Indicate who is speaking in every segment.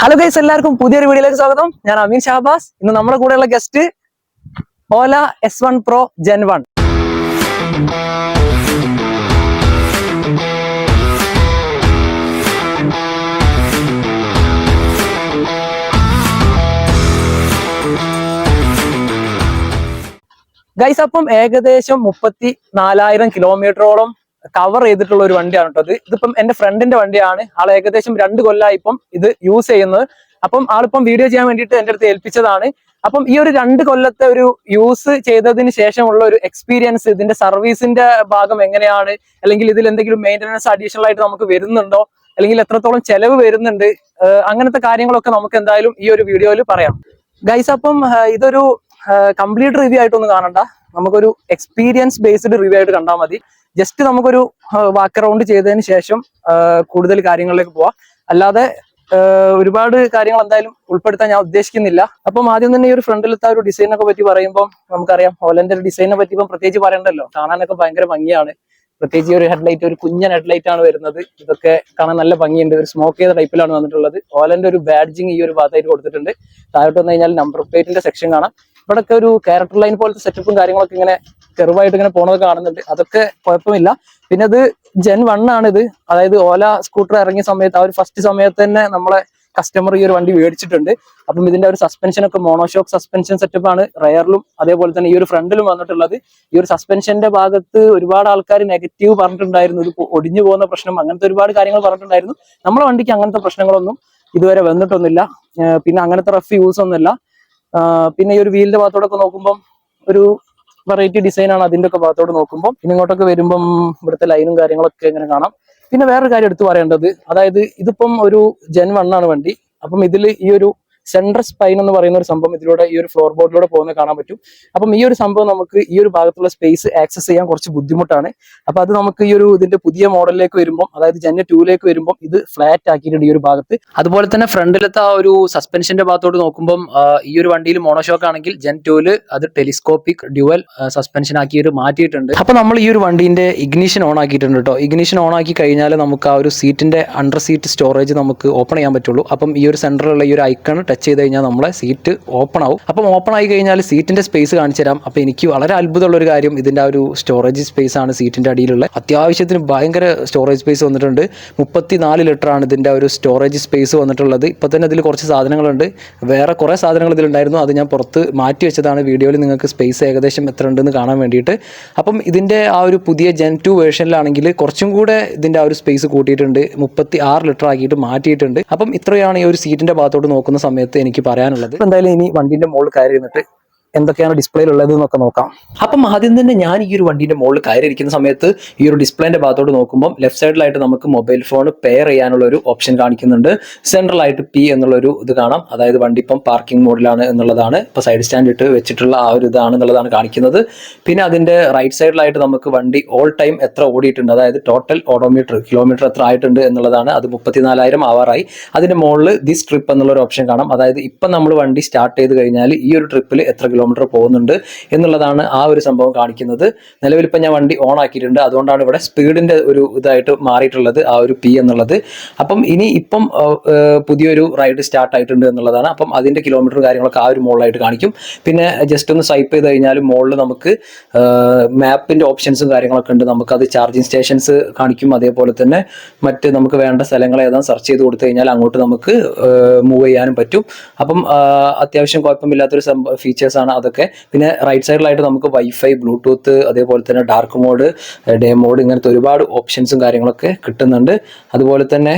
Speaker 1: Hello guys, എല്ലാവർക്കും പുതിയൊരു വീഡിയോയിലേക്ക് സ്വാഗതം. ഞാൻ അമീൻ ഷാബാസ്. ഇന്ന് നമ്മുടെ കൂടെയുള്ള ഗസ്റ്റ് ഓല S1 Pro Gen 1. ഗൈസ്, അപ്പം ഏകദേശം 34,000 കിലോമീറ്ററോളം കവർ ചെയ്തിട്ടുള്ള ഒരു വണ്ടിയാണ് കേട്ടോ. ഇതിപ്പം എന്റെ ഫ്രണ്ടിന്റെ വണ്ടിയാണ്. ആൾ ഏകദേശം 2 കൊല്ലമായി ഇപ്പം ഇത് യൂസ് ചെയ്യുന്നത്. അപ്പം ആളിപ്പം വീഡിയോ ചെയ്യാൻ വേണ്ടിയിട്ട് എന്റെ അടുത്ത് ഏൽപ്പിച്ചതാണ്. അപ്പം ഈ ഒരു 2 കൊല്ലത്തെ ഒരു യൂസ് ചെയ്തതിന് ശേഷമുള്ള ഒരു എക്സ്പീരിയൻസ്, ഇതിന്റെ സർവീസിന്റെ ഭാഗം എങ്ങനെയാണ്, അല്ലെങ്കിൽ ഇതിൽ എന്തെങ്കിലും മെയിൻ്റനൻസ് അഡീഷണൽ ആയിട്ട് നമുക്ക് വരുന്നുണ്ടോ, അല്ലെങ്കിൽ എത്രത്തോളം ചെലവ് വരുന്നുണ്ട്, അങ്ങനത്തെ കാര്യങ്ങളൊക്കെ നമുക്ക് എന്തായാലും ഈ ഒരു വീഡിയോയിൽ പറയാം ഗൈസ്. അപ്പം ഇതൊരു കംപ്ലീറ്റ് റിവ്യൂ ആയിട്ടൊന്നും കാണണ്ട, നമുക്കൊരു എക്സ്പീരിയൻസ് ബേസ്ഡ് റിവ്യൂ ആയിട്ട് കണ്ടാൽ മതി. ജസ്റ്റ് നമുക്കൊരു വാക്ക് അറൗണ്ട് ചെയ്തതിന് ശേഷം കൂടുതൽ കാര്യങ്ങളിലേക്ക് പോവാം. അല്ലാതെ ഒരുപാട് കാര്യങ്ങൾ എന്തായാലും ഉൾപ്പെടുത്താൻ ഞാൻ ഉദ്ദേശിക്കുന്നില്ല. അപ്പം ആദ്യം തന്നെ ഈ ഒരു ഫ്രണ്ടിലത്തെ ഒരു ഡിസൈനൊക്കെ പറ്റി പറയുമ്പോൾ നമുക്കറിയാം, ഓലന്റെ ഒരു ഡിസൈനെ പറ്റി ഇപ്പം പ്രത്യേകിച്ച് പറയണ്ടല്ലോ. കാണാനൊക്കെ ഭയങ്കര ഭംഗിയാണ്. പ്രത്യേകിച്ച് ഒരു ഹെഡ്ലൈറ്റ്, ഒരു കുഞ്ഞൻ ഹെഡ്ലൈറ്റ് ആണ് വരുന്നത്. ഇതൊക്കെ കാണാൻ നല്ല ഭംഗിയുണ്ട്. ഒരു സ്മോക്ക് ചെയ്ത ടൈപ്പിലാണ് വന്നിട്ടുള്ളത്. ഓലന്റെ ഒരു ബാഡ്ജിങ് ഈ ഒരു ഭാഗത്തായിട്ട് കൊടുത്തിട്ടുണ്ട്. താഴോട്ട് വന്നു കഴിഞ്ഞാൽ നമ്പർ പ്ലേറ്റിന്റെ സെക്ഷൻ കാണാം. ഇവിടെയൊക്കെ ഒരു ക്യാരക്ടർ ലൈൻ പോലത്തെ സെറ്റപ്പും കാര്യങ്ങളൊക്കെ ഇങ്ങനെ കെർവായിട്ട് ഇങ്ങനെ പോണത് കാണുന്നുണ്ട്. അതൊക്കെ കുഴപ്പമില്ല. പിന്നെ ഇത് Gen 1 ആണിത്. അതായത് ഓല സ്കൂട്ടർ ഇറങ്ങിയ സമയത്ത്, ആ ഒരു ഫസ്റ്റ് സമയത്ത് തന്നെ നമ്മളെ കസ്റ്റമർ ഈ ഒരു വണ്ടി മേടിച്ചിട്ടുണ്ട്. അപ്പം ഇതിന്റെ ഒരു സസ്പെൻഷൻ ഒക്കെ മോണോഷോക്ക് സസ്പെൻഷൻ സെറ്റപ്പ് ആണ് റയറിലും അതേപോലെ തന്നെ ഈ ഒരു ഫ്രണ്ടിലും വന്നിട്ടുള്ളത്. ഈ ഒരു സസ്പെൻഷന്റെ ഭാഗത്ത് ഒരുപാട് ആൾക്കാർ നെഗറ്റീവ് പറഞ്ഞിട്ടുണ്ടായിരുന്നു. ഇത് ഒടിഞ്ഞു പോകുന്ന പ്രശ്നം, അങ്ങനത്തെ ഒരുപാട് കാര്യങ്ങൾ പറഞ്ഞിട്ടുണ്ടായിരുന്നു. നമ്മളെ വണ്ടിക്ക് അങ്ങനത്തെ പ്രശ്നങ്ങളൊന്നും ഇതുവരെ വന്നിട്ടൊന്നുമില്ല. പിന്നെ അങ്ങനത്തെ റഫ് യൂസ് ഒന്നുമില്ല. പിന്നെ ഈ ഒരു വീലിന്റെ ഭാഗത്തോടൊക്കെ നോക്കുമ്പോൾ ഒരു വെറൈറ്റി ഡിസൈൻ ആണ്. അതിന്റെ ഒക്കെ ഭാഗത്തോട് നോക്കുമ്പോൾ പിന്നെ ഇങ്ങോട്ടൊക്കെ വരുമ്പം ഇവിടുത്തെ ലൈനും കാര്യങ്ങളൊക്കെ ഇങ്ങനെ കാണാം. പിന്നെ വേറൊരു കാര്യം എടുത്തു പറയേണ്ടത്, അതായത് ഇതിപ്പം ഒരു Gen 1 ആണ് വണ്ടി. അപ്പം ഇതിൽ ഈ ഒരു സെൻട്രൽ സ്പൈൻ എന്ന് പറയുന്ന ഒരു സംഭവം ഇതിലൂടെ ഈ ഒരു ഫ്ലോർ ബോർഡിലൂടെ പോകുന്നത് കാണാൻ പറ്റും. അപ്പം ഈ ഒരു സംഭവം നമുക്ക് ഈ ഒരു ഭാഗത്തുള്ള സ്പേസ് ആക്സസ് ചെയ്യാൻ കുറച്ച് ബുദ്ധിമുട്ടാണ്. അപ്പൊ അത് നമുക്ക് ഈ ഒരു ഇതിന്റെ പുതിയ മോഡലിലേക്ക് വരുമ്പോൾ, അതായത് Gen 2 വരുമ്പോൾ ഇത് ഫ്ലാറ്റ് ആക്കിയിട്ടുണ്ട് ഈ ഒരു ഭാഗത്ത്. അതുപോലെ തന്നെ ഫ്രണ്ടിലത്തെ ആ ഒരു സസ്പെൻഷന്റെ ഭാഗത്തോട്ട് നോക്കുമ്പോൾ ഈ ഒരു വണ്ടിയിൽ മോണോഷോക്ക് ആണെങ്കിൽ Gen 2 അത് ടെലിസ്കോപ്പിക് ഡ്യുവൽ സസ്പെൻഷൻ ആക്കിയിട്ട് മാറ്റിയിട്ടുണ്ട്. അപ്പൊ നമ്മൾ ഈ ഒരു വണ്ടിന്റെ ഇഗ്നിഷൻ ഓൺ ആക്കിയിട്ടുണ്ട് കേട്ടോ. ഇഗ്നിഷൻ ഓൺ ആക്കി കഴിഞ്ഞാൽ നമുക്ക് ആ ഒരു സീറ്റിന്റെ അണ്ടർ സീറ്റ് സ്റ്റോറേജ് നമുക്ക് ഓപ്പൺ ചെയ്യാൻ പറ്റുള്ളൂ. അപ്പം ഈ ഒരു സെന്ററിലുള്ള ഈ ഒരു ഐക്കൺ ടച്ച് ചെയ്ത് കഴിഞ്ഞാൽ നമ്മളെ സീറ്റ് ഓപ്പൺ ആവും. അപ്പം ഓപ്പൺ ആയി കഴിഞ്ഞാൽ സീറ്റിന്റെ സ്പേസ് കാണിച്ചു തരാം. അപ്പൊ എനിക്ക് വളരെ അത്ഭുതമുള്ള ഒരു കാര്യം, ഇതിന്റെ ആ ഒരു സ്റ്റോറേജ് സ്പേസ് ആണ് സീറ്റിന്റെ അടിയിലുള്ള. അത്യാവശ്യത്തിന് ഭയങ്കര സ്റ്റോറേജ് സ്പേസ് വന്നിട്ടുണ്ട്. 34 ലിറ്റർ ആണ് ഇതിന്റെ ഒരു സ്റ്റോറേജ് സ്പേസ് വന്നിട്ടുള്ളത്. ഇപ്പൊ തന്നെ ഇതിൽ കുറച്ച് സാധനങ്ങളുണ്ട്. വേറെ കുറെ സാധനങ്ങൾ ഇതിലുണ്ടായിരുന്നു, അത് ഞാൻ പുറത്ത് മാറ്റി വെച്ചതാണ്. വീഡിയോയിൽ നിങ്ങൾക്ക് സ്പേസ് ഏകദേശം എത്ര ഉണ്ടെന്ന് കാണാൻ വേണ്ടിയിട്ട്. അപ്പം ഇതിന്റെ ആ ഒരു പുതിയ Gen 2 വേർഷനിലാണെങ്കിൽ കുറച്ചും കൂടെ ഇതിന്റെ ആ ഒരു സ്പേസ് കൂട്ടിയിട്ടുണ്ട്. 36 ലിറ്റർ ആക്കിയിട്ട് മാറ്റിയിട്ടുണ്ട്. അപ്പം ഇത്രയാണ് ഈ ഒരു സീറ്റിന്റെ ഭാഗത്തോട്ട് നോക്കുന്ന സമയത്ത് എനിക്ക് പറയാനുള്ളത്. എന്തായാലും ഇനി വണ്ടിന്റെ മുകളിൽ കയറി ഇരുന്നിട്ട് എന്തൊക്കെയാണ് ഡിസ്പ്ലേയിൽ ഉള്ളത് എന്നൊക്കെ നോക്കാം. അപ്പം ആദ്യം തന്നെ ഞാൻ ഈ ഒരു വണ്ടിന്റെ മുകളിൽ കയറിയിരിക്കുന്ന സമയത്ത് ഈ ഒരു ഡിസ്പ്ലേന്റെ ഭാഗത്തോട്ട് നോക്കുമ്പോൾ ലെഫ്റ്റ് സൈഡിലായിട്ട് നമുക്ക് മൊബൈൽ ഫോൺ പെയർ ചെയ്യാനുള്ള ഒരു ഓപ്ഷൻ കാണിക്കുന്നുണ്ട്. സെൻട്രലായിട്ട് P എന്നുള്ളൊരു ഇത് കാണാം. അതായത് വണ്ടി ഇപ്പം പാർക്കിംഗ് മോഡിലാണ് എന്നുള്ളതാണ്. ഇപ്പൊ സൈഡ് സ്റ്റാൻഡ് ഇട്ട് വെച്ചിട്ടുള്ള ആ ഒരു ഇതാണ് എന്നുള്ളതാണ് കാണിക്കുന്നത്. പിന്നെ അതിന്റെ റൈറ്റ് സൈഡിലായിട്ട് നമുക്ക് വണ്ടി ഓൾ ടൈം എത്ര ഓടിയിട്ടുണ്ട്, അതായത് ടോട്ടൽ ഓഡോമീറ്റർ കിലോമീറ്റർ എത്ര ആയിട്ടുണ്ട് എന്നുള്ളതാണ്. അത് 34,000 ആവാറായി. അതിന്റെ മുകളിൽ ദിസ് ട്രിപ്പ് എന്നുള്ള ഒരു ഓപ്ഷൻ കാണാം. അതായത് ഇപ്പം നമ്മൾ വണ്ടി സ്റ്റാർട്ട് ചെയ്ത് കഴിഞ്ഞാൽ ഈ ഒരു ട്രിപ്പിൽ എത്ര കിലോമീറ്റർ പോകുന്നുണ്ട് എന്നുള്ളതാണ് ആ ഒരു സംഭവം കാണിക്കുന്നത്. നിലവിൽ ഇപ്പം ഞാൻ വണ്ടി ഓൺ ആക്കിയിട്ടുണ്ട്, അതുകൊണ്ടാണ് ഇവിടെ സ്പീഡിന്റെ ഒരു ഇതായിട്ട് മാറിയിട്ടുള്ളത് ആ ഒരു P എന്നുള്ളത്. അപ്പം ഇനി ഇപ്പം പുതിയൊരു റൈഡ് സ്റ്റാർട്ട് ആയിട്ടുണ്ട് എന്നുള്ളതാണ്. അപ്പം അതിന്റെ കിലോമീറ്റർ കാര്യങ്ങളൊക്കെ ആ ഒരു മുകളിലായിട്ട് കാണിക്കും. പിന്നെ ജസ്റ്റ് ഒന്ന് സ്വൈപ്പ് ചെയ്ത് കഴിഞ്ഞാൽ മുകളിൽ നമുക്ക് മാപ്പിന്റെ ഓപ്ഷൻസും കാര്യങ്ങളൊക്കെ ഉണ്ട്. നമുക്കത് ചാർജിങ് സ്റ്റേഷൻസ് കാണിക്കും. അതേപോലെ തന്നെ മറ്റ് നമുക്ക് വേണ്ട സ്ഥലങ്ങൾ ഏതാ സെർച്ച് ചെയ്ത് കൊടുത്തു കഴിഞ്ഞാൽ അങ്ങോട്ട് നമുക്ക് മൂവ് ചെയ്യാനും പറ്റും. അപ്പം അത്യാവശ്യം കുഴപ്പമില്ലാത്തൊരു ഫീച്ചേഴ്സാണ് അതൊക്കെ. പിന്നെ റൈറ്റ് സൈഡിലായിട്ട് നമുക്ക് വൈഫൈ, ബ്ലൂടൂത്ത്, അതേപോലെ തന്നെ ഡാർക്ക് മോഡ്, ഡേ മോഡ്, ഇങ്ങനത്തെ ഒരുപാട് ഓപ്ഷൻസും കാര്യങ്ങളൊക്കെ കിട്ടുന്നുണ്ട്. അതുപോലെ തന്നെ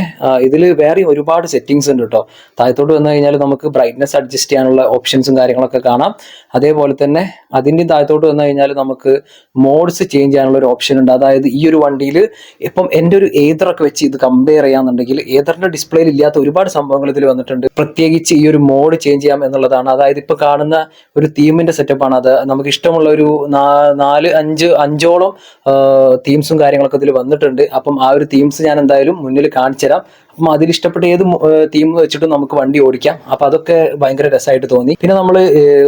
Speaker 1: ഇതിൽ വേറെ ഒരുപാട് സെറ്റിങ്സ് ഉണ്ട് കേട്ടോ. താഴത്തോട്ട് വന്നു കഴിഞ്ഞാൽ നമുക്ക് ബ്രൈറ്റ്നസ് അഡ്ജസ്റ്റ് ചെയ്യാനുള്ള ഓപ്ഷൻസും കാര്യങ്ങളൊക്കെ കാണാം. അതേപോലെ തന്നെ അതിൻ്റെ താഴത്തോട്ട് വന്നു കഴിഞ്ഞാൽ നമുക്ക് മോഡ്സ് ചേഞ്ച് ചെയ്യാനുള്ള ഒരു ഓപ്ഷൻ ഉണ്ട്. അതായത് ഈ ഒരു വണ്ടിയിൽ ഇപ്പം എൻ്റെ ഒരു ഏതറൊക്കെ വെച്ച് ഇത് കമ്പയർ ചെയ്യാന്നുണ്ടെങ്കിൽ ഏതറിന്റെ ഡിസ്പ്ലേയിൽ ഇല്ലാത്ത ഒരുപാട് സംഭവങ്ങൾ ഇതിൽ വന്നിട്ടുണ്ട്. പ്രത്യേകിച്ച് ഈ ഒരു മോഡ് ചേഞ്ച് ചെയ്യാം എന്നുള്ളതാണ്. അതായത് ഇപ്പൊ കാണുന്ന ഒരു തീമിന്റെ സെറ്റപ്പാണ്. അത് നമുക്ക് ഇഷ്ടമുള്ള ഒരു 4-5 തീംസും കാര്യങ്ങളൊക്കെ ഇതിൽ വന്നിട്ടുണ്ട്. അപ്പം ആ ഒരു തീംസ് ഞാൻ എന്തായാലും മുന്നിൽ കാണിച്ചു തരാം. അപ്പം അതിൽ ഇഷ്ടപ്പെട്ട ഏത് തീം വെച്ചിട്ട് നമുക്ക് വണ്ടി ഓടിക്കാം. അപ്പൊ അതൊക്കെ ഭയങ്കര രസമായിട്ട് തോന്നി. പിന്നെ നമ്മൾ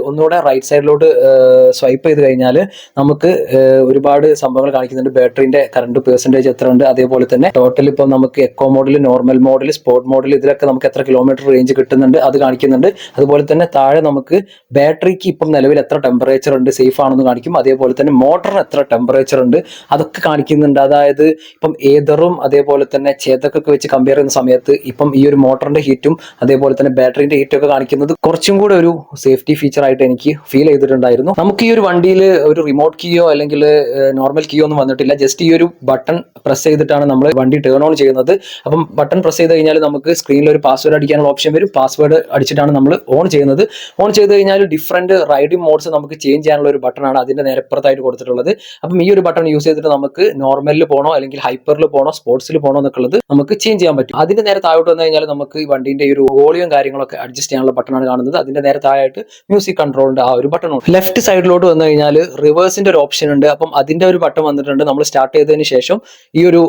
Speaker 1: ഒന്നുകൂടെ റൈറ്റ് സൈഡിലോട്ട് സ്വൈപ്പ് ചെയ്ത് കഴിഞ്ഞാൽ നമുക്ക് ഒരുപാട് സംഭവങ്ങൾ കാണിക്കുന്നുണ്ട്. ബാറ്ററിന്റെ കറണ്ട് പെർസെന്റേജ് എത്ര ഉണ്ട്, അതേപോലെ തന്നെ ടോട്ടൽ ഇപ്പം നമുക്ക് eco model, normal model, sport model, ഇതിലൊക്കെ നമുക്ക് എത്ര കിലോമീറ്റർ റേഞ്ച് കിട്ടുന്നുണ്ട് അത് കാണിക്കുന്നുണ്ട്. അതുപോലെ തന്നെ താഴെ നമുക്ക് ബാറ്ററിക്ക് ഇപ്പം നിലവിൽ എത്ര ടെമ്പറേച്ചർ ഉണ്ട്, സേഫ് ആണെന്ന് കാണിക്കും. അതേപോലെ തന്നെ മോട്ടറിന് എത്ര ടെമ്പറേച്ചർ ഉണ്ട് അതൊക്കെ കാണിക്കുന്നുണ്ട്. അതായത് ഇപ്പം ഏതറും അതേപോലെ തന്നെ ചേതക്കൊക്കെ വെച്ച് കമ്പയർ ചെയ്യുന്ന സമയത്ത് ഇപ്പം ഈ ഒരു മോട്ടറിന്റെ ഹീറ്റും അതേപോലെ തന്നെ ബാറ്ററിന്റെ ഹീറ്റും ഒക്കെ കാണിക്കുന്നത് കുറച്ചും കൂടെ ഒരു സേഫ്റ്റി ഫീച്ചർ ആയിട്ട് എനിക്ക് ഫീൽ ചെയ്തിട്ടുണ്ടായിരുന്നു. നമുക്ക് ഈ ഒരു വണ്ടിയിൽ ഒരു റിമോട്ട് കീയോ അല്ലെങ്കിൽ നോർമൽ കീയോ ഒന്നും വന്നിട്ടില്ല. ജസ്റ്റ് ഈ ഒരു ബട്ടൺ പ്രസ് ചെയ്തിട്ടാണ് നമ്മൾ വണ്ടി ടേൺ ഓൺ ചെയ്യുന്നത്. അപ്പം ബട്ടൺ പ്രസ് ചെയ്ത് കഴിഞ്ഞാൽ നമുക്ക് സ്ക്രീനിൽ ഒരു പാസ്വേഡ് അടിക്കാനുള്ള ഓപ്ഷൻ വരും. പാസ്വേഡ് അടിച്ചിട്ടാണ് നമ്മൾ ഓൺ ചെയ്യുന്നത്. ഓൺ ചെയ്ത് കഴിഞ്ഞാൽ ഡിഫറെന്റ് റൈഡിംഗ് മോഡ്സ് നമുക്ക് ചേഞ്ച് ചെയ്യാനുള്ള ഒരു ബട്ടണാണ് അതിന്റെ നേരപ്പുറത്തായിട്ട് കൊടുത്തിട്ടുള്ളത്. അപ്പം ഈ ഒരു ബട്ടൺ യൂസ് ചെയ്തിട്ട് നമുക്ക് നോർമലിൽ പോകണോ അല്ലെങ്കിൽ ഹൈപ്പറിൽ പോകണോ സ്പോർട്സിൽ പോകണോ എന്നൊക്കെ ഉള്ളത് നമുക്ക് ചേഞ്ച് ചെയ്യാൻ പറ്റും. അതിന്റെ നേരെ താഴോട്ട് വന്നു കഴിഞ്ഞാൽ നമുക്ക് ഈ വണ്ടിന്റെ ഒരു വോളിയം കാര്യങ്ങളൊക്കെ അഡ്ജസ്റ്റ് ചെയ്യാനുള്ള ബട്ടണാണ് കാണുന്നത്. അതിന്റെ നേരെ താഴായിട്ട് മ്യൂസിക് കൺട്രോളിന്റെ ആ ഒരു ബട്ടൺ ഉണ്ട്. ലെഫ്റ്റ് സൈഡിലോട്ട് വന്നു കഴിഞ്ഞാൽ റിവേഴ്സിന്റെ ഒരു ഓപ്ഷൻ ഉണ്ട്. അപ്പം അതിന്റെ ഒരു ബട്ടൺ വന്നിട്ടുണ്ട്. നമ്മൾ സ്റ്റാർട്ട് ചെയ്തതിന് ശേഷം ഈ ഒരു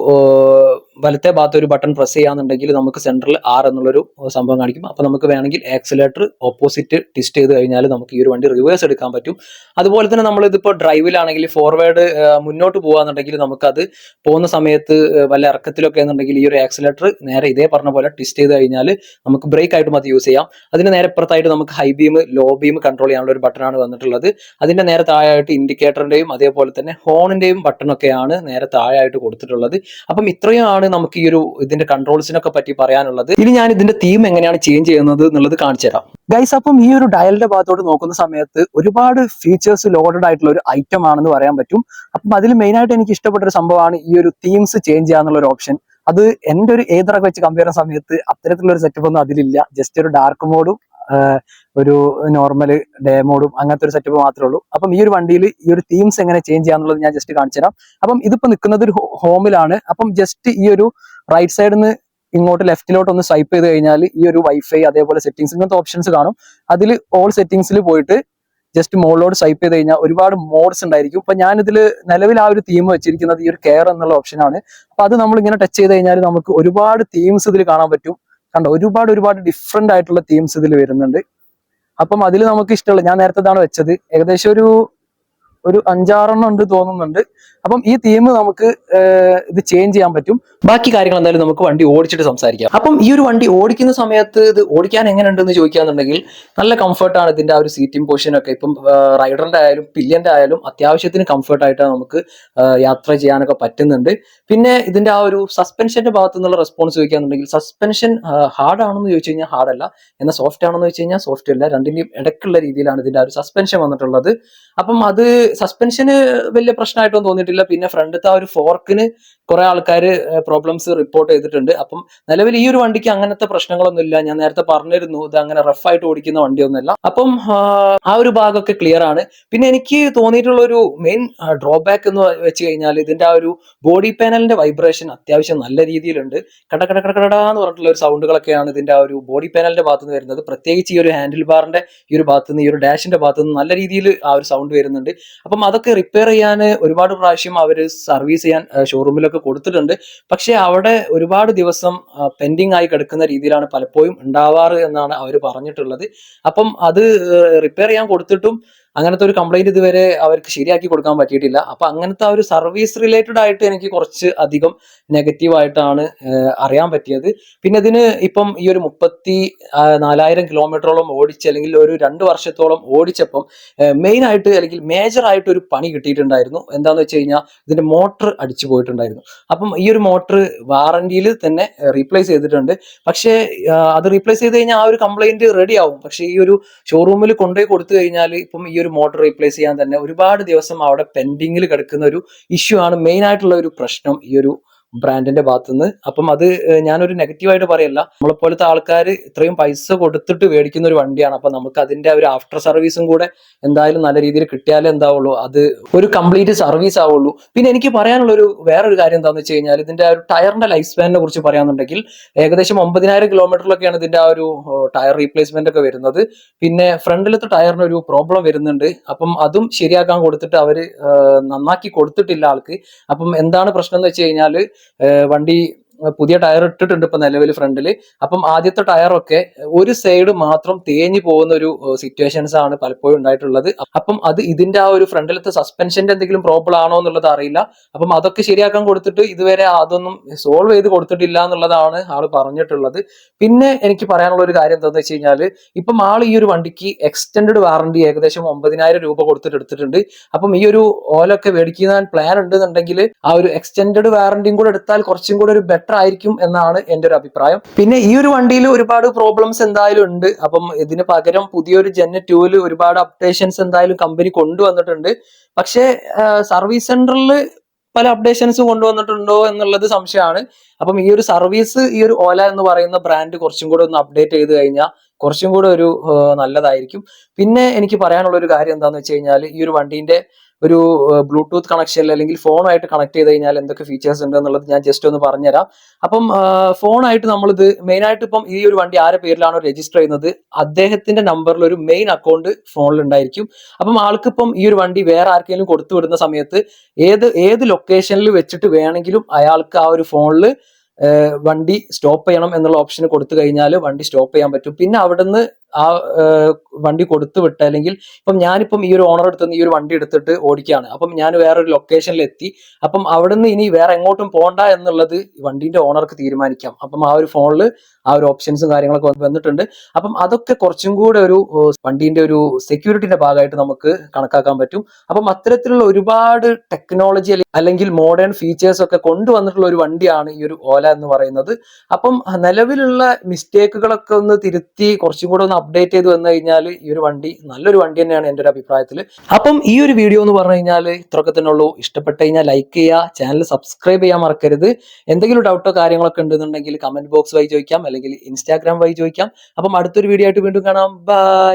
Speaker 1: വലത്തെ ഭാഗത്ത് ഒരു ബട്ടൺ പ്രസ് ചെയ്യാന്നുണ്ടെങ്കിൽ നമുക്ക് സെൻട്രൽ ആർ എന്നുള്ളൊരു സംഭവം കാണിക്കും. അപ്പൊ നമുക്ക് വേണമെങ്കിൽ ആക്സിലേറ്റർ ഓപ്പോസിറ്റ് ട്വിസ്റ്റ് ചെയ്ത് കഴിഞ്ഞാൽ നമുക്ക് ഈ ഒരു വണ്ടി റിവേഴ്സ് എടുക്കാൻ പറ്റും. അതുപോലെ തന്നെ നമ്മൾ ഇതിപ്പോൾ ഡ്രൈവിലാണെങ്കിൽ ഫോർവേഡ് മുന്നോട്ട് പോകാന്നുണ്ടെങ്കിൽ നമുക്കത് പോകുന്ന സമയത്ത് വല്ല ഇറക്കത്തിലൊക്കെ എന്നുണ്ടെങ്കിൽ ഈ ഒരു ആക്സിലേറ്റർ നേരെ ഇതേ പറഞ്ഞ പോലെ ട്വിസ്റ്റ് ചെയ്ത് കഴിഞ്ഞാൽ നമുക്ക് ബ്രേക്ക് ആയിട്ടും അത് യൂസ് ചെയ്യാം. അതിന് നേരെ പുറത്തായിട്ട് നമുക്ക് high beam, low beam control ചെയ്യാനുള്ള ഒരു ബട്ടണാണ് വന്നിട്ടുള്ളത്. അതിന്റെ നേരെ താഴെയായിട്ട് ഇൻഡിക്കേറ്ററിന്റെയും അതേപോലെ തന്നെ ഹോണിന്റെയും ബട്ടണൊക്കെയാണ് നേരെ താഴെയായിട്ട് കൊടുത്തിട്ടുള്ളത്. അപ്പം ഇത്രയുമാണ് നമുക്ക് ഈ ഒരു ഇതിന്റെ കൺട്രോൾസിനൊക്കെ പറ്റി പറയാനുള്ളത്. ഇനി ഞാൻ ഇതിന്റെ തീം എങ്ങനെയാണ് ചേഞ്ച് ചെയ്യുന്നത് എന്നുള്ളത് കാണിച്ചു തരാം ഗൈസ്. അപ്പം ഈ ഒരു ഡയലിന്റെ ഭാഗത്തോട്ട് നോക്കുന്ന സമയത്ത് ഒരുപാട് ഫീച്ചേഴ്സ് ലോഡഡ് ആയിട്ടുള്ള ഒരു ഐറ്റം ആണെന്ന് പറയാൻ പറ്റും. അപ്പം അതിൽ മെയിൻ ആയിട്ട് എനിക്ക് ഇഷ്ടപ്പെട്ട ഒരു സംഭവമാണ് ഈ ഒരു തീംസ് ചേഞ്ച് ചെയ്യാന്നുള്ള ഒരു ഓപ്ഷൻ. അത് എന്റെ ഒരു ഏതറൊക്കെ വെച്ച് കമ്പയർ ചെയ്യുന്ന സമയത്ത് അത്തരത്തിലുള്ള ഒരു സെറ്റപ്പ് ഒന്നും അതിലില്ല. ജസ്റ്റ് ഒരു ഡാർക്ക് മോഡും ഒരു നോർമൽ ഡേ മോഡും അങ്ങനത്തെ ഒരു സെറ്റപ്പ് മാത്രമേ ഉള്ളൂ. അപ്പം ഈ ഒരു വണ്ടിയിൽ ഈ ഒരു തീംസ് എങ്ങനെ ചേഞ്ച് ചെയ്യാന്നുള്ളത് ഞാൻ ജസ്റ്റ് കാണിച്ചു തരാം. അപ്പം ഇതിപ്പോ നിൽക്കുന്നത് ഒരു ഹോമിലാണ്. അപ്പം ജസ്റ്റ് ഈ ഒരു റൈറ്റ് സൈഡിൽ നിന്ന് ഇങ്ങോട്ട് ലെഫ്റ്റിലോട്ട് ഒന്ന് സ്വൈപ്പ് ചെയ്ത് കഴിഞ്ഞാൽ ഈ ഒരു വൈഫൈ അതേപോലെ സെറ്റിംഗ്സ് ഇങ്ങനത്തെ ഓപ്ഷൻസ് കാണും. അതിൽ ഓൾ സെറ്റിംഗ്സിൽ പോയിട്ട് ജസ്റ്റ് മുകളിലോട്ട് സ്വൈപ്പ് ചെയ്ത് കഴിഞ്ഞാൽ ഒരുപാട് മോഡ്സ് ഉണ്ടായിരിക്കും. അപ്പൊ ഞാൻ ഇതിൽ നിലവിൽ ആ ഒരു തീം വെച്ചിരിക്കുന്നത് ഈ ഒരു കെയർ എന്നുള്ള ഓപ്ഷനാണ്. അപ്പൊ അത് നമ്മൾ ഇങ്ങനെ ടച്ച് ചെയ്ത് കഴിഞ്ഞാൽ നമുക്ക് ഒരുപാട് തീംസ് ഇതിൽ കാണാൻ പറ്റും. കണ്ടോ, ഒരുപാട് ഡിഫറെന്റ് ആയിട്ടുള്ള തീംസ് ഇതിൽ വരുന്നുണ്ട്. അപ്പം അതിൽ നമുക്ക് ഇഷ്ടമുള്ള, ഞാൻ നേരത്തെ ഇതാണ് വെച്ചത്, ഏകദേശം ഒരു 5-6 ഉണ്ട് തോന്നുന്നുണ്ട്. അപ്പം ഈ തീം നമുക്ക് ഇത് ചേഞ്ച് ചെയ്യാൻ പറ്റും. ബാക്കി കാര്യങ്ങൾ എന്തായാലും നമുക്ക് വണ്ടി ഓടിച്ചിട്ട് സംസാരിക്കാം. അപ്പം ഈ ഒരു വണ്ടി ഓടിക്കുന്ന സമയത്ത് ഇത് ഓടിക്കാൻ എങ്ങനെയുണ്ടെന്ന് ചോദിക്കാന്നുണ്ടെങ്കിൽ നല്ല കംഫർട്ടാണ്. ഇതിന്റെ ആ ഒരു സീറ്റിംഗ് പൊസിഷൻ ഒക്കെ ഇപ്പം റൈഡറിന്റെ ആയാലും പില്ലിയന്റെ ആയാലും അത്യാവശ്യത്തിന് കംഫർട്ടായിട്ട് നമുക്ക് യാത്ര ചെയ്യാനൊക്കെ പറ്റുന്നുണ്ട്. പിന്നെ ഇതിന്റെ ആ ഒരു സസ്പെൻഷന്റെ ഭാഗത്തു നിന്നുള്ള റെസ്പോൺസ് ചോദിക്കാന്നുണ്ടെങ്കിൽ സസ്പെൻഷൻ ഹാർഡ് ആണെന്ന് ചോദിച്ചു കഴിഞ്ഞാൽ ഹാർഡ് അല്ല, എന്നാൽ സോഫ്റ്റ് ആണെന്ന് വെച്ച് കഴിഞ്ഞാൽ സോഫ്റ്റ് അല്ല. രണ്ടിന്റെയും ഇടയ്ക്കുള്ള രീതിയിലാണ് ഇതിന്റെ ആ ഒരു സസ്പെൻഷൻ വന്നിട്ടുള്ളത്. അപ്പം അത് സസ്പെൻഷന് വലിയ പ്രശ്നമായിട്ടൊന്നും തോന്നിയിട്ടില്ല. പിന്നെ ഫ്രണ്ടത്തെ ആ ഒരു ഫോർക്കിന് കുറെ ആൾക്കാർ പ്രോബ്ലംസ് റിപ്പോർട്ട് ചെയ്തിട്ടുണ്ട്. അപ്പം നിലവിൽ ഈ ഒരു വണ്ടിക്ക് അങ്ങനത്തെ പ്രശ്നങ്ങളൊന്നും ഇല്ല. ഞാൻ നേരത്തെ പറഞ്ഞിരുന്നു ഇത് അങ്ങനെ റഫായിട്ട് ഓടിക്കുന്ന വണ്ടിയൊന്നുമല്ല. അപ്പം ആ ഒരു ഭാഗമൊക്കെ ക്ലിയർ ആണ്. പിന്നെ എനിക്ക് തോന്നിയിട്ടുള്ള ഒരു മെയിൻ ഡ്രോബാക്ക് എന്ന് വെച്ച് കഴിഞ്ഞാൽ ഇതിന്റെ ആ ഒരു ബോഡി പാനലിന്റെ വൈബ്രേഷൻ അത്യാവശ്യം നല്ല രീതിയിലുണ്ട്. കടന്ന് പറഞ്ഞിട്ടുള്ള ഒരു സൗണ്ടുകളൊക്കെയാണ് ഇതിന്റെ ആ ഒരു ബോഡി പാനലിന്റെ ഭാഗത്ത് നിന്ന് വരുന്നത്. പ്രത്യേകിച്ച് ഈ ഒരു ഹാൻഡിൽ ബാറിന്റെ ഈ ഒരു ഭാഗത്ത് നിന്ന്, ഈ ഒരു ഡാഷിന്റെ ഭാഗത്ത് നിന്ന് നല്ല രീതിയിൽ ആ ഒരു സൗണ്ട് വരുന്നുണ്ട്. അപ്പം അതൊക്കെ റിപ്പയർ ചെയ്യാൻ ഒരുപാട് പ്രാവശ്യം അവർ സർവീസ് ചെയ്യാൻ ഷോറൂമിലൊക്കെ കൊടുത്തിട്ടുണ്ട്. പക്ഷെ അവിടെ ഒരുപാട് ദിവസം പെൻഡിങ് ആയി കിടക്കുന്ന രീതിയിലാണ് പലപ്പോഴും ഉണ്ടാവാറ് എന്നാണ് അവർ പറഞ്ഞിട്ടുള്ളത്. അപ്പം അത് റിപ്പയർ ചെയ്യാൻ കൊടുത്തിട്ടും അങ്ങനത്തെ ഒരു കംപ്ലൈന്റ് ഇതുവരെ അവർക്ക് ശരിയാക്കി കൊടുക്കാൻ പറ്റിയിട്ടില്ല. അപ്പൊ അങ്ങനത്തെ ഒരു സർവീസ് റിലേറ്റഡ് ആയിട്ട് എനിക്ക് കുറച്ച് അധികം നെഗറ്റീവായിട്ടാണ് അറിയാൻ പറ്റിയത്. പിന്നെ ഇതിന് ഇപ്പം ഈ ഒരു 34,000 കിലോമീറ്ററോളം ഓടിച്ച് അല്ലെങ്കിൽ ഒരു 2 വർഷത്തോളം ഓടിച്ചപ്പം മെയിൻ ആയിട്ട് അല്ലെങ്കിൽ മേജർ ആയിട്ട് ഒരു പണി കിട്ടിയിട്ടുണ്ടായിരുന്നു. എന്താന്ന് വെച്ച് കഴിഞ്ഞാൽ ഇതിന്റെ മോട്ടർ അടിച്ചു പോയിട്ടുണ്ടായിരുന്നു. അപ്പം ഈ ഒരു മോട്ടർ വാറന്റിയിൽ തന്നെ റീപ്ലേസ് ചെയ്തിട്ടുണ്ട്. പക്ഷേ അത് റീപ്ലേസ് ചെയ്ത് കഴിഞ്ഞാൽ ആ ഒരു കംപ്ലൈന്റ് റെഡി ആവും. പക്ഷേ ഈ ഒരു ഷോറൂമിൽ കൊണ്ടുപോയി കൊടുത്തു കഴിഞ്ഞാൽ ഇപ്പം ഈ ഒരു മോട്ടർ റീപ്ലേസ് ചെയ്യാൻ തന്നെ ഒരുപാട് ദിവസം അവിടെ പെൻഡിങ്ങിൽ കിടക്കുന്ന ഒരു ഇഷ്യൂ ആണ് മെയിൻ ആയിട്ടുള്ള ഒരു പ്രശ്നം ഈ ഒരു ബ്രാൻഡിന്റെ ഭാഗത്തുനിന്ന്. അപ്പം അത് ഞാനൊരു നെഗറ്റീവായിട്ട് പറയല്ല. നമ്മളെപ്പോലത്തെ ആൾക്കാർ ഇത്രയും പൈസ കൊടുത്തിട്ട് മേടിക്കുന്ന ഒരു വണ്ടിയാണ്. അപ്പൊ നമുക്ക് അതിന്റെ ഒരു ആഫ്റ്റർ സർവീസും കൂടെ എന്തായാലും നല്ല രീതിയിൽ കിട്ടിയാലേ എന്താവുള്ളൂ, അത് ഒരു കംപ്ലീറ്റ് സർവീസ് ആവുള്ളൂ. പിന്നെ എനിക്ക് പറയാനുള്ള ഒരു വേറൊരു കാര്യം എന്താണെന്ന് വെച്ച് കഴിഞ്ഞാൽ ഇതിന്റെ ഒരു ടയറിന്റെ ലൈഫ് സ്പാനിനെ കുറിച്ച് പറയാന്നുണ്ടെങ്കിൽ ഏകദേശം 9,000 കിലോമീറ്ററിലൊക്കെയാണ് ഇതിന്റെ ആ ഒരു ടയർ റീപ്ലേസ്മെന്റ് ഒക്കെ വരുന്നത്. പിന്നെ ഫ്രണ്ടിലത്തെ ടയറിന് ഒരു പ്രോബ്ലം വരുന്നുണ്ട്. അപ്പം അതും ശരിയാക്കാൻ കൊടുത്തിട്ട് അവര് നന്നാക്കി കൊടുത്തിട്ടില്ല ആൾക്ക്. അപ്പം എന്താണ് പ്രശ്നം എന്ന് വെച്ച് കഴിഞ്ഞാൽ വണ്ടി പുതിയ ടയർ ഇട്ടിട്ടുണ്ട് ഇപ്പൊ നിലവിൽ ഫ്രണ്ടിൽ. അപ്പം ആദ്യത്തെ ടയറൊക്കെ ഒരു സൈഡ് മാത്രം തേഞ്ഞു പോകുന്ന ഒരു സിറ്റുവേഷൻസ് ആണ് പലപ്പോഴും ഉണ്ടായിട്ടുള്ളത്. അപ്പം അത് ഇതിന്റെ ആ ഒരു ഫ്രണ്ടിലത്തെ സസ്പെൻഷന്റെ എന്തെങ്കിലും പ്രോബ്ലം ആണോ എന്നുള്ളത് അറിയില്ല. അപ്പം അതൊക്കെ ശരിയാക്കാൻ കൊടുത്തിട്ട് ഇതുവരെ അതൊന്നും സോൾവ് ചെയ്ത് കൊടുത്തിട്ടില്ല എന്നുള്ളതാണ് ആള് പറഞ്ഞിട്ടുള്ളത്. പിന്നെ എനിക്ക് പറയാനുള്ള ഒരു കാര്യം എന്താണെന്ന് വെച്ച് കഴിഞ്ഞാൽ, ഇപ്പം ആൾ ഈ ഒരു വണ്ടിക്ക് എക്സ്റ്റൻഡ് വാറണ്ടി ഏകദേശം 9,000 രൂപ കൊടുത്തിട്ട് എടുത്തിട്ടുണ്ട്. അപ്പം ഈ ഒരു ഓലൊക്കെ മേടിക്കാൻ പ്ലാൻ ഉണ്ടെന്നുണ്ടെങ്കിൽ ആ ഒരു എക്സ്റ്റൻഡ് വാറണ്ടിയും കൂടെ എടുത്താൽ കുറച്ചും കൂടെ ഒരു ബെറ്റർ ആയിരിക്കും എന്നാണ് എന്റെ ഒരു അഭിപ്രായം. പിന്നെ ഈ ഒരു വണ്ടിയിൽ ഒരുപാട് പ്രോബ്ലംസ് എന്തായാലും ഉണ്ട്. അപ്പം ഇതിന് പകരം പുതിയൊരു ജെൻ 2 ഒരുപാട് അപ്ഡേഷൻസ് എന്തായാലും കമ്പനി കൊണ്ടുവന്നിട്ടുണ്ട്. പക്ഷേ സർവീസ് സെന്ററിൽ പല അപ്ഡേഷൻസും കൊണ്ടുവന്നിട്ടുണ്ടോ എന്നുള്ളത് സംശയമാണ്. അപ്പം ഈ ഒരു സർവീസ് ഈ ഒരു ഓല എന്ന് പറയുന്ന ബ്രാൻഡ് കുറച്ചും കൂടെ ഒന്ന് അപ്ഡേറ്റ് ചെയ്ത് കഴിഞ്ഞാൽ കുറച്ചും കൂടെ ഒരു നല്ലതായിരിക്കും. പിന്നെ എനിക്ക് പറയാനുള്ള ഒരു കാര്യം എന്താണെന്ന് വെച്ച് കഴിഞ്ഞാൽ, ഈ ഒരു വണ്ടീന്റെ ഒരു ബ്ലൂടൂത്ത് കണക്ഷൻ അല്ലെങ്കിൽ ഫോണായിട്ട് കണക്ട് ചെയ്ത് കഴിഞ്ഞാൽ എന്തൊക്കെ ഫീച്ചേഴ്സ് ഉണ്ട് എന്നുള്ളത് ഞാൻ ജസ്റ്റ് ഒന്ന് പറഞ്ഞുതരാം. അപ്പം ഫോണായിട്ട് നമ്മളിത് മെയിനായിട്ട് ഇപ്പം ഈ ഒരു വണ്ടി ആരുടെ പേരിലാണോ രജിസ്റ്റർ ചെയ്യുന്നത് അദ്ദേഹത്തിന്റെ നമ്പറിൽ ഒരു മെയിൻ അക്കൗണ്ട് ഫോണിൽ ഉണ്ടായിരിക്കും. അപ്പം ആൾക്ക് ഇപ്പം ഈ ഒരു വണ്ടി വേറെ ആർക്കെങ്കിലും കൊടുത്തു വിടുന്ന സമയത്ത് ഏത് ലൊക്കേഷനിൽ വെച്ചിട്ട് വേണമെങ്കിലും അയാൾക്ക് ആ ഒരു ഫോണിൽ വണ്ടി സ്റ്റോപ്പ് ചെയ്യണം എന്നുള്ള ഓപ്ഷൻ കൊടുത്തു കഴിഞ്ഞാൽ വണ്ടി സ്റ്റോപ്പ് ചെയ്യാൻ പറ്റും. പിന്നെ അവിടുന്ന് ആ വണ്ടി കൊടുത്തു വിട്ട, അല്ലെങ്കിൽ ഇപ്പം ഞാനിപ്പം ഈ ഒരു ഓണർ അടുത്ത് ഈ ഒരു വണ്ടി എടുത്തിട്ട് ഓടിക്കുകയാണ്. അപ്പം ഞാൻ വേറൊരു ലൊക്കേഷനിൽ എത്തി. അപ്പം അവിടുന്ന് ഇനി വേറെ എങ്ങോട്ടും പോകണ്ട എന്നുള്ളത് വണ്ടീന്റെ ഓണർക്ക് തീരുമാനിക്കാം. അപ്പം ആ ഒരു ഫോണിൽ ആ ഒരു ഓപ്ഷൻസും കാര്യങ്ങളൊക്കെ വന്നിട്ടുണ്ട്. അപ്പം അതൊക്കെ കുറച്ചും കൂടെ ഒരു വണ്ടീന്റെ ഒരു സെക്യൂരിറ്റിന്റെ ഭാഗമായിട്ട് നമുക്ക് കണക്കാക്കാൻ പറ്റും. അപ്പം അത്തരത്തിലുള്ള ഒരുപാട് ടെക്നോളജി അല്ലെങ്കിൽ മോഡേൺ ഫീച്ചേഴ്സ് ഒക്കെ കൊണ്ടുവന്നിട്ടുള്ള ഒരു വണ്ടിയാണ് ഈ ഒരു ഓല എന്ന് പറയുന്നത്. അപ്പം നിലവിലുള്ള മിസ്റ്റേക്കുകളൊക്കെ ഒന്ന് തിരുത്തി കുറച്ചും കൂടെ ഒന്ന് അപ്ഡേറ്റ് ചെയ്ത് വന്നു കഴിഞ്ഞാൽ ഈ ഒരു വണ്ടി നല്ലൊരു വണ്ടി തന്നെയാണ് എൻ്റെ ഒരു അഭിപ്രായത്തിൽ. അപ്പം ഈ ഒരു വീഡിയോ എന്ന് പറഞ്ഞു കഴിഞ്ഞാൽ ഇത്രയൊക്കെ തന്നെ ഉള്ളൂ. ഇഷ്ടപ്പെട്ട് കഴിഞ്ഞാൽ ലൈക്ക് ചെയ്യുക, ചാനൽ സബ്സ്ക്രൈബ് ചെയ്യാൻ മറക്കരുത്. എന്തെങ്കിലും ഡൗട്ടോ കാര്യങ്ങളൊക്കെ ഉണ്ടെന്നുണ്ടെങ്കിൽ കമന്റ് ബോക്സ് വഴി ചോദിക്കാം, അല്ലെങ്കിൽ ഇൻസ്റ്റാഗ്രാം വഴി ചോദിക്കാം. അപ്പം അടുത്തൊരു വീഡിയോ ആയിട്ട് വീണ്ടും കാണാം. ബൈ.